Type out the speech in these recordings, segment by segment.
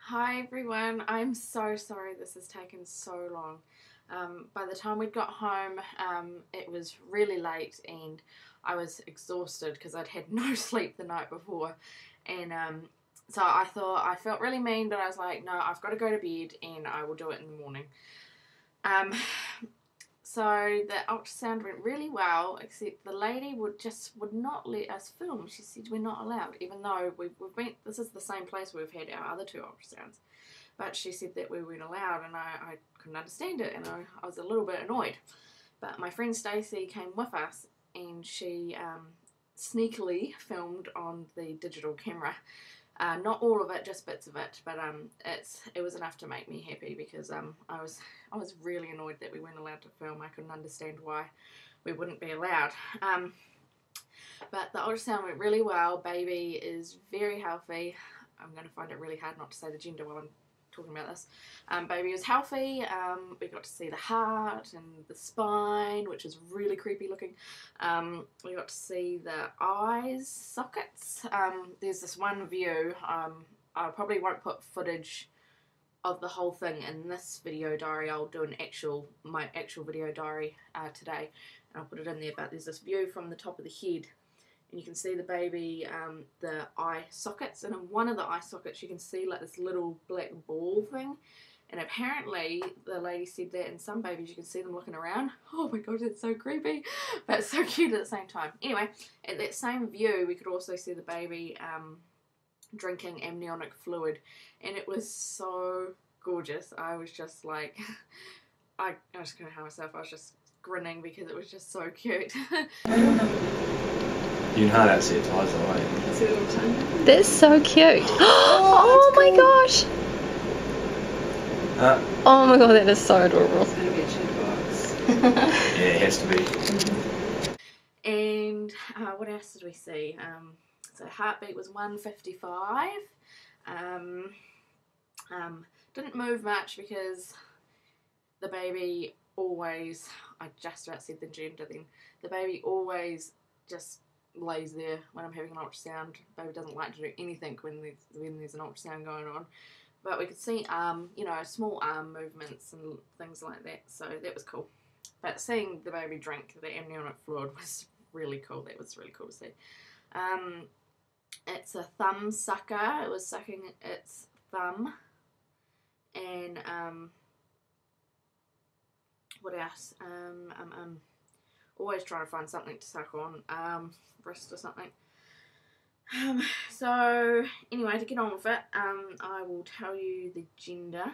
Hi everyone, I'm so sorry this has taken so long. By the time we got home, it was really late and I was exhausted because I'd had no sleep the night before. And so I felt really mean, but I was like, no, I've got to go to bed and I will do it in the morning. Um, so the ultrasound went really well, except the lady would not let us film. She said we're not allowed, even though we've been. This is the same place we've had our other two ultrasounds, but she said that we weren't allowed, and I couldn't understand it, and I was a little bit annoyed. But my friend Stacey came with us, and she sneakily filmed on the digital camera. Not all of it, just bits of it, but it was enough to make me happy because I was really annoyed that we weren't allowed to film. I couldn't understand why we wouldn't be allowed. But the ultrasound went really well. Baby is very healthy. I'm going to find it really hard not to say the gender while I'm talking about this. Baby was healthy. We got to see the heart and the spine, which is really creepy looking. We got to see the eyes sockets. There's this one view. I probably won't put footage of the whole thing in this video diary. I'll do my actual video diary today, and I'll put it in there. But there's this view from the top of the head, and you can see the baby, the eye sockets, and in one of the eye sockets you can see like this little black ball thing, and apparently the lady said that in some babies you can see them looking around. Oh my god, it's so creepy, but so cute at the same time. Anyway, at that same view we could also see the baby drinking amniotic fluid, and it was so gorgeous. I was just like, I just couldn't help myself. I was just grinning because it was just so cute. You know how that set ties away. That's so cute. Oh my gosh. Oh my god, that is so adorable. It's going to be a cheap box. Yeah, it has to be. And what else did we see? So heartbeat was 155. Didn't move much because the baby always, I just about said the gender then, the baby always just lays there when I'm having an ultrasound. Baby doesn't like to do anything when there's an ultrasound going on. But we could see small arm movements and things like that, so that was cool. But seeing the baby drink the amniotic fluid was really cool. That was really cool to see. It's a thumb sucker. It was sucking its thumb. And what else? Always trying to find something to suck on, wrist or something. So anyway, to get on with it, I will tell you the gender.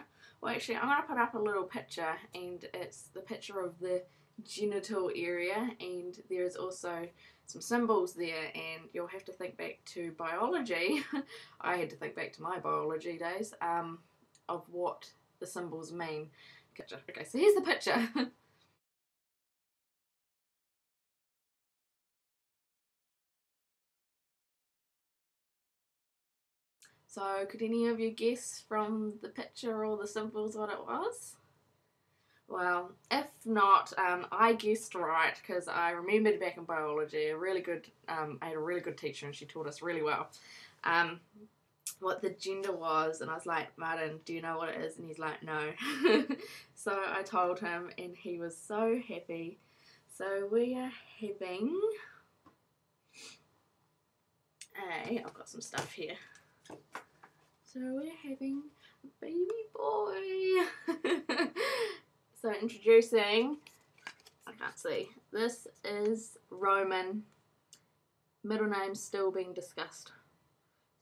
Well, actually, I'm going to put up a little picture, and it's the picture of the genital area, and there's also some symbols there, and you'll have to think back to biology. I had to think back to my biology days, of what the symbols mean. Okay, so here's the picture. So could any of you guess from the picture or the symbols what it was? Well, if not, I guessed right because I remembered back in biology I had a really good teacher and she taught us really well what the gender was, and I was like, Martin, do you know what it is? And he's like, no. So I told him and he was so happy. So we are having I've got some stuff here. So we're having a baby boy. So introducing, I can't see, this is Roman, middle name still being discussed.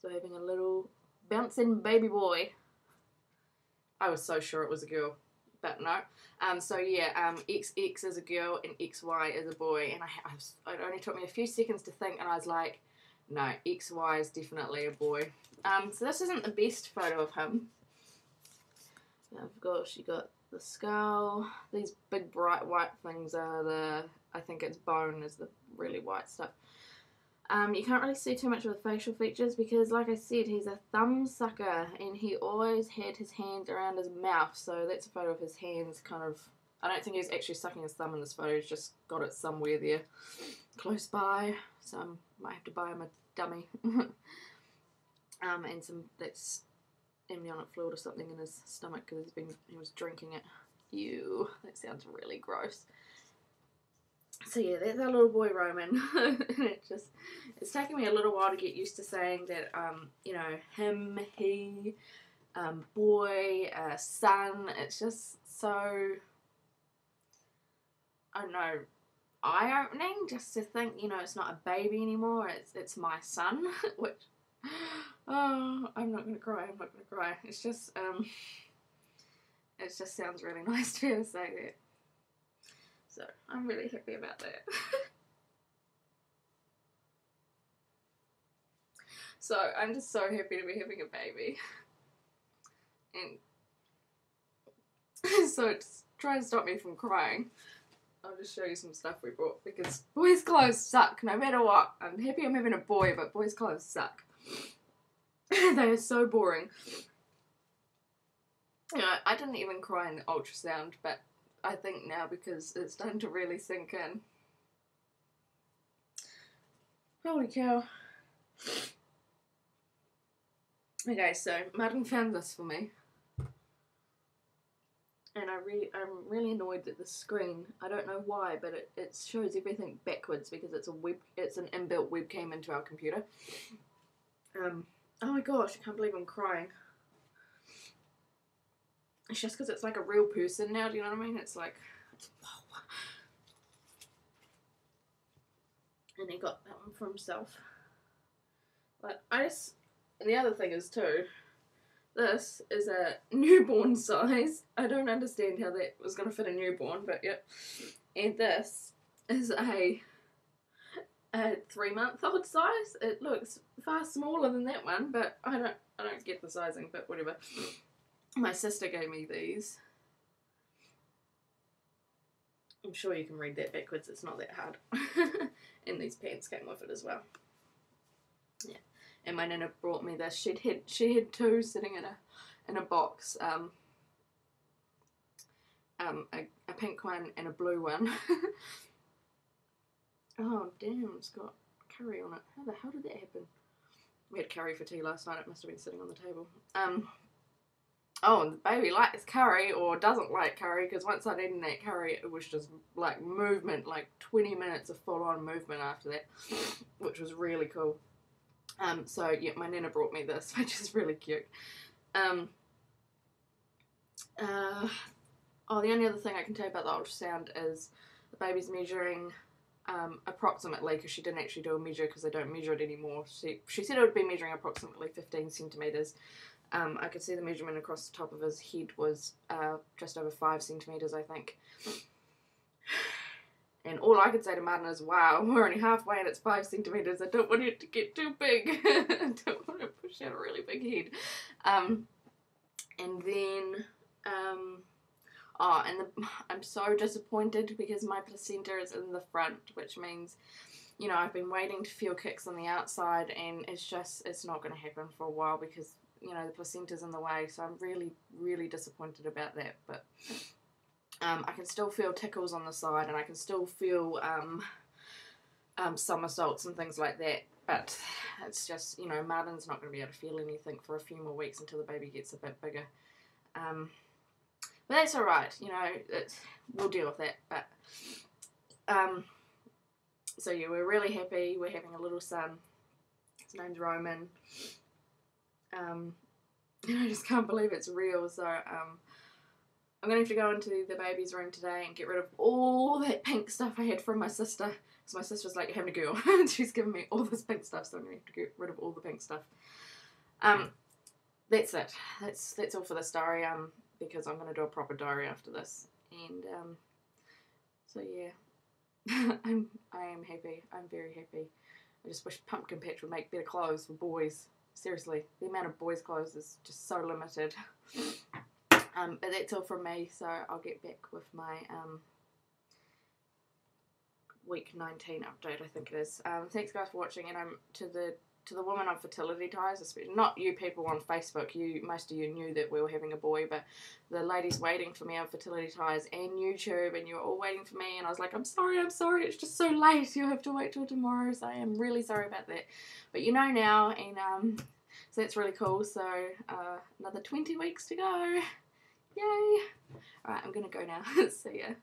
So having a little bouncing baby boy. I was so sure it was a girl, but no. So yeah, XX is a girl and XY is a boy, and it only took me a few seconds to think, and I was like, no, XY is definitely a boy. So this isn't the best photo of him. Of course, you got the skull. These big bright white things are I think it's bone is the really white stuff. You can't really see too much of the facial features because, like I said, he's a thumb sucker and he always had his hands around his mouth. So that's a photo of his hands kind of. I don't think he's actually sucking his thumb in this photo. He's just got it somewhere there close by. So I might have to buy him a dummy. And amniotic fluid or something in his stomach because he was drinking it. Ew, that sounds really gross. So yeah, that's our little boy Roman. It's taken me a little while to get used to saying that, you know, him, he, boy, son. It's just so, I don't know, eye-opening just to think, you know, it's not a baby anymore, it's my son, which, oh, I'm not going to cry, it's just, it just sounds really nice to be able to say that. So, I'm really happy about that. So, I'm just so happy to be having a baby. And so, to try and stop me from crying, I'll just show you some stuff we bought, because boys' clothes suck no matter what. I'm happy I'm having a boy, but boys' clothes suck. They are so boring. You know, I didn't even cry in the ultrasound, but I think now because it's starting to really sink in. Holy cow. Okay, so Martin found this for me. And I'm really annoyed that the screen, I don't know why, but it shows everything backwards because it's an inbuilt webcam into our computer. Oh my gosh, I can't believe I'm crying. It's just because it's like a real person now, do you know what I mean? It's like, whoa. And he got that one for himself. But and the other thing is too, this is a newborn size. I don't understand how that was going to fit a newborn, but yep. And this is a 3-month-old size. It looks far smaller than that one, but I don't get the sizing, but whatever. My sister gave me these. I'm sure you can read that backwards, it's not that hard. And these pants came with it as well. Yeah. And my nana brought me this. She had two sitting in a box. A pink one and a blue one. Oh damn, it's got curry on it. How the hell did that happen? We had curry for tea last night, it must have been sitting on the table. Oh, and the baby likes curry, or doesn't like curry, because once I'd eaten that curry, it was just like movement, like 20 minutes of full-on movement after that, which was really cool. So yeah, my nana brought me this, which is really cute. Oh, the only other thing I can tell you about the ultrasound is the baby's measuring approximately, because she didn't actually do a measure because they don't measure it anymore. She said it would be measuring approximately 15 centimetres. I could see the measurement across the top of his head was just over 5 centimetres, I think. And all I could say to Martin is, wow, we're only halfway and it's 5 centimetres. I don't want it to get too big. I don't want to push out a really big head. And then, I'm so disappointed because my placenta is in the front, which means, you know, I've been waiting to feel kicks on the outside, and it's not going to happen for a while because, you know, the placenta's in the way, so I'm really, really disappointed about that, but I can still feel tickles on the side, and I can still feel somersaults and things like that, but it's just, you know, Martin's not going to be able to feel anything for a few more weeks until the baby gets a bit bigger. But that's alright, you know, we'll deal with that, but, so yeah, we're really happy, we're having a little son, his name's Roman, and I just can't believe it's real, so, I'm going to have to go into the baby's room today and get rid of all that pink stuff I had from my sister, because my sister's like, you're having a girl, and she's given me all this pink stuff, so I'm going to have to get rid of all the pink stuff. That's it, that's all for this diary, because I'm going to do a proper diary after this, and, so yeah, I am happy, I'm very happy. I just wish Pumpkin Patch would make better clothes for boys. Seriously, the amount of boys' clothes is just so limited. But that's all from me, so I'll get back with my week 19 update, I think it is. Thanks guys for watching, and to the woman on Fertility Ties, especially, not you people on Facebook, most of you knew that we were having a boy, but the ladies waiting for me on Fertility Ties and YouTube, and you were all waiting for me, and I was like, I'm sorry, it's just so late, you'll have to wait till tomorrow, so I am really sorry about that. But you know now, and So that's really cool. So another 20 weeks to go. Yay! Alright, I'm gonna go now. See ya.